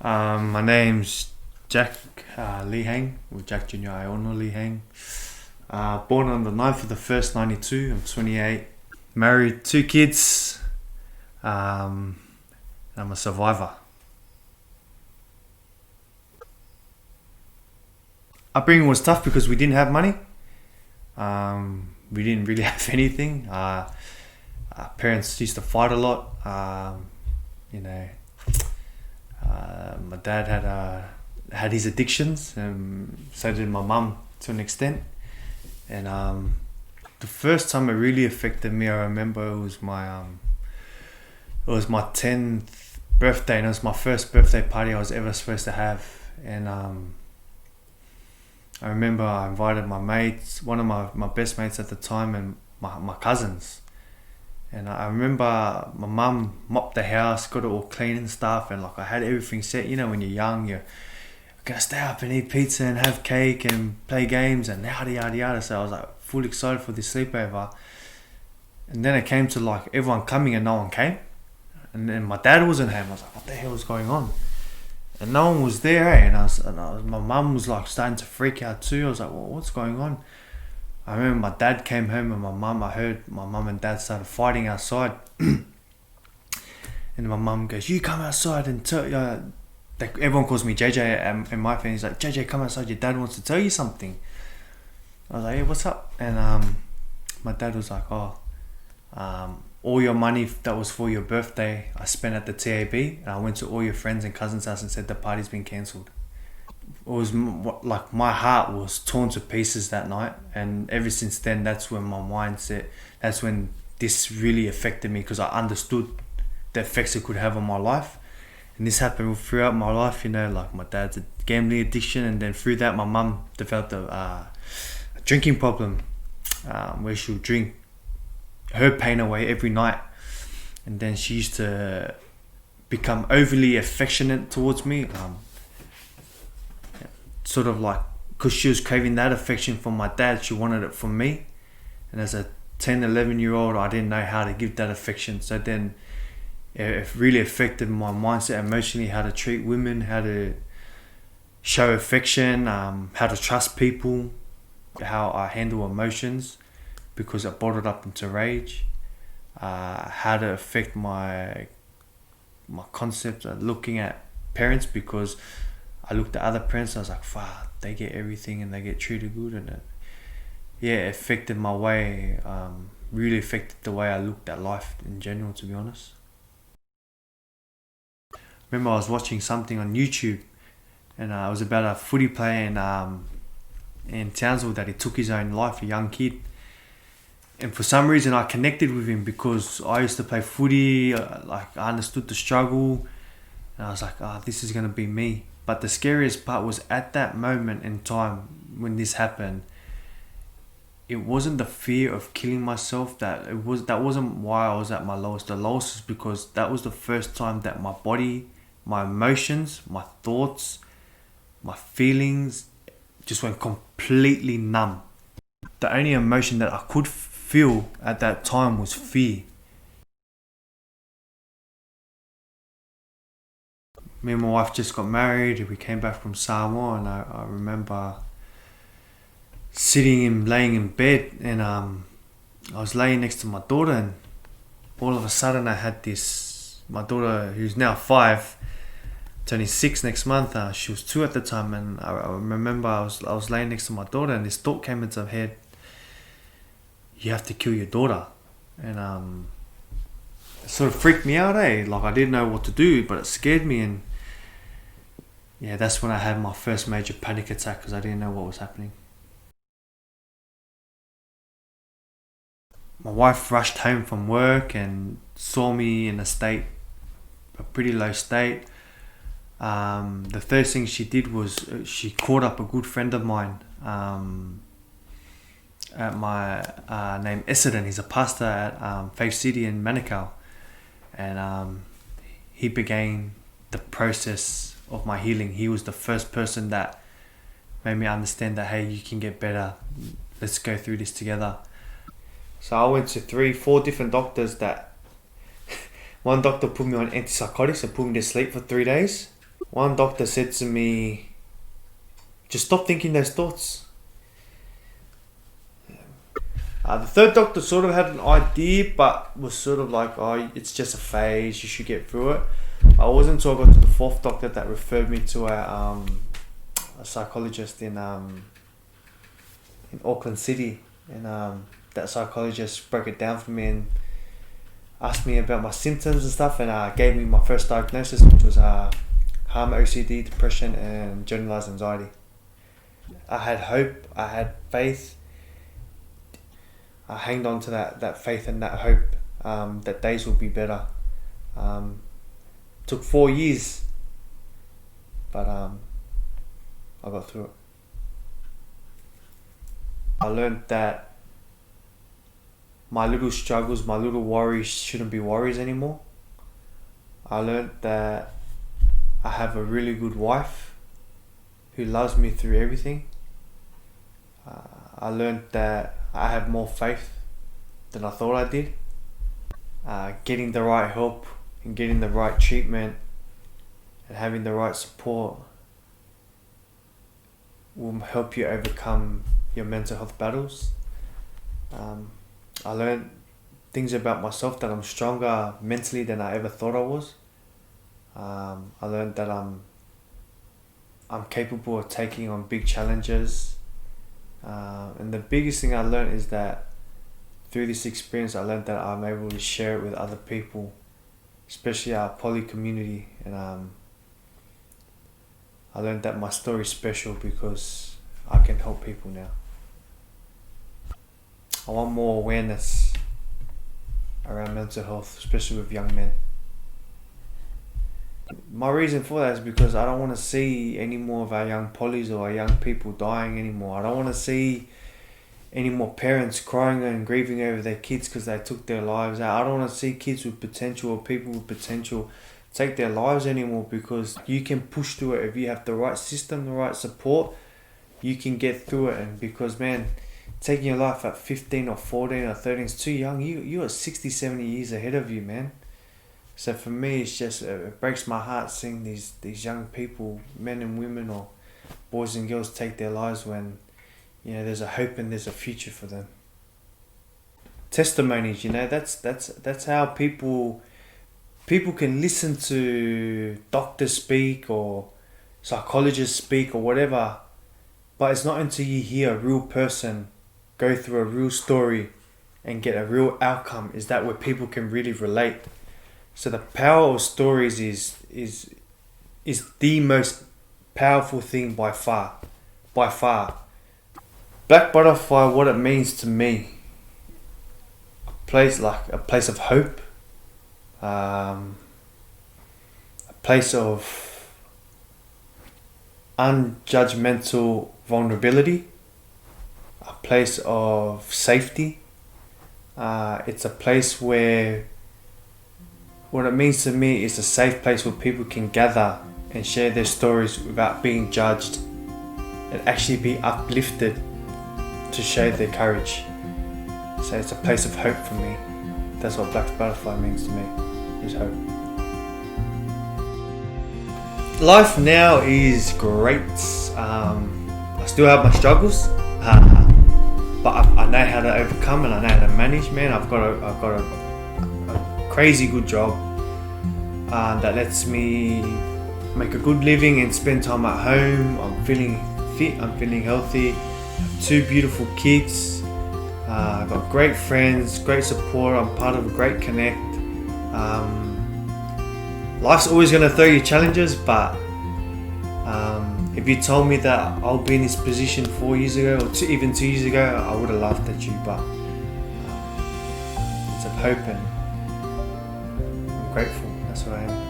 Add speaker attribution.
Speaker 1: My name's Jack Lee Hang, or Jack Junior Aiono Lee Hang. Born on the 9th of the 1st, 92. I'm 28. Married, 2 kids. I'm a survivor. Upbringing was tough because we didn't have money. We didn't really have anything. Our parents used to fight a lot. You know, my dad had his addictions, and so did my mum to an extent. And the first time it really affected me, I remember it was my 10th birthday, and it was my first birthday party I was ever supposed to have. And I remember I invited my mates, one of my best mates at the time, and my cousins. And I remember my mum mopped the house, got it all clean and stuff, and like I had everything set. You know, when you're young, you're gonna stay up and eat pizza and have cake and play games and yada yada yada. So I was like full excited for this sleepover. And then it came to like everyone coming and no one came. And then my dad wasn't home. I was like, what the hell was going on? And no one was there, eh? My mum was like starting to freak out too. I was like, well, what's going on? I remember my dad came home and I heard my mum and dad started fighting outside. And my mum goes, you come outside and tell, everyone calls me JJ and my family's like, JJ, come outside, your dad wants to tell you something. I was like, hey, what's up? And my dad was like, all your money that was for your birthday, I spent at the TAB, and I went to all your friends and cousins' house and said the party's been cancelled. It was like my heart was torn to pieces that night, and ever since then, that's when my mindset, that's when this really affected me, because I understood the effects it could have on my life. And this happened throughout my life, you know, like my dad's gambling addiction, and then through that my mum developed a drinking problem, where she'll drink her pain away every night. And then she used to become overly affectionate towards me, sort of like, because she was craving that affection from my dad, she wanted it from me. And as a 10, 11 year old, I didn't know how to give that affection. So then it really affected my mindset emotionally, how to treat women, how to show affection, how to trust people, how I handle emotions, because it bottled up into rage, how to affect my concept of looking at parents, because I looked at other parents and I was like, fuck, they get everything and they get treated good. And it affected my way, really affected the way I looked at life in general, to be honest. Remember I was watching something on YouTube, and it was about a footy player in Townsville that he took his own life, a young kid. And for some reason I connected with him because I used to play footy, like I understood the struggle, and I was like, this is going to be me. But the scariest part was at that moment in time when this happened, it wasn't the fear of killing myself that wasn't why I was at my lowest. The lowest was because that was the first time that my body, my emotions, my thoughts, my feelings just went completely numb. The only emotion that I could feel at that time was fear. Me and my wife just got married. We came back from Samoa, and I remember laying in bed, and I was laying next to my daughter, and all of a sudden I had my daughter, who's now 5, turning 6 next month. She was 2 at the time, and I remember I was laying next to my daughter, and this thought came into my head: you have to kill your daughter. And it sort of freaked me out, like I didn't know what to do, but it scared me. And yeah, that's when I had my first major panic attack, because I didn't know what was happening. My wife rushed home from work and saw me in a pretty low state. The first thing she did was she called up a good friend of mine, at my named Essendon. He's a pastor at Faith City in Manukau, and he began the process of my healing. He was the first person that made me understand that, hey, you can get better. Let's go through this together. So I went to 3-4 different doctors. That one doctor put me on antipsychotics and put me to sleep for 3 days. One doctor said to me, just stop thinking those thoughts. The third doctor sort of had an idea, but was sort of like, oh, it's just a phase, you should get through it. I wasn't until I got to the fourth doctor that referred me to a psychologist in Auckland City, and that psychologist broke it down for me and asked me about my symptoms and stuff, and gave me my first diagnosis, which was harm, OCD, depression, and generalized anxiety. I had hope, I had faith. I hanged on to that faith and that hope that days will be better. Took 4 years, but I got through it. I learned that my little struggles, my little worries shouldn't be worries anymore. I learned that I have a really good wife who loves me through everything. I learned that I have more faith than I thought I did. Getting the right help and getting the right treatment and having the right support will help you overcome your mental health battles. I learned things about myself, that I'm stronger mentally than I ever thought I was. I learned that I'm capable of taking on big challenges. And the biggest thing I learned is that through this experience, I learned that I'm able to share it with other people, especially our poly community. And I learned that my story is special because I can help people now. I want more awareness around mental health, especially with young men. My reason for that is because I don't want to see any more of our young polys or our young people dying anymore. I don't want to see any more parents crying and grieving over their kids because they took their lives out. I don't want to see kids with potential or people with potential take their lives anymore, because you can push through it if you have the right system, the right support. You can get through it. And because, man, taking your life at 15 or 14 or 13 is too young. You are 60, 70 years ahead of you, man. So for me, it's just, it breaks my heart seeing these young people, men and women or boys and girls, take their lives when, there's a hope and there's a future for them. Testimonies, that's how people can listen to doctors speak or psychologists speak or whatever, but it's not until you hear a real person go through a real story and get a real outcome is that where people can really relate. So the power of stories is the most powerful thing by far. Blackbutterfly, what it means to me, a place of hope, a place of unjudgmental vulnerability, a place of safety. It's a place where, what it means to me is a safe place where people can gather and share their stories without being judged and actually be uplifted to show their courage. So it's a place of hope for me. That's what Blackbutterfly means to me, is hope. Life now is great. I still have my struggles, but I know how to overcome and I know how to manage. Man, I've got a crazy good job that lets me make a good living and spend time at home. I'm feeling fit, I'm feeling healthy. I have 2 beautiful kids. I've got great friends, great support. I'm part of a great connect. Life's always going to throw you challenges, but if you told me that I'll be in this position 4 years ago or even 2 years ago, I would have laughed at you. But it's a hope and I'm grateful. That's what I am.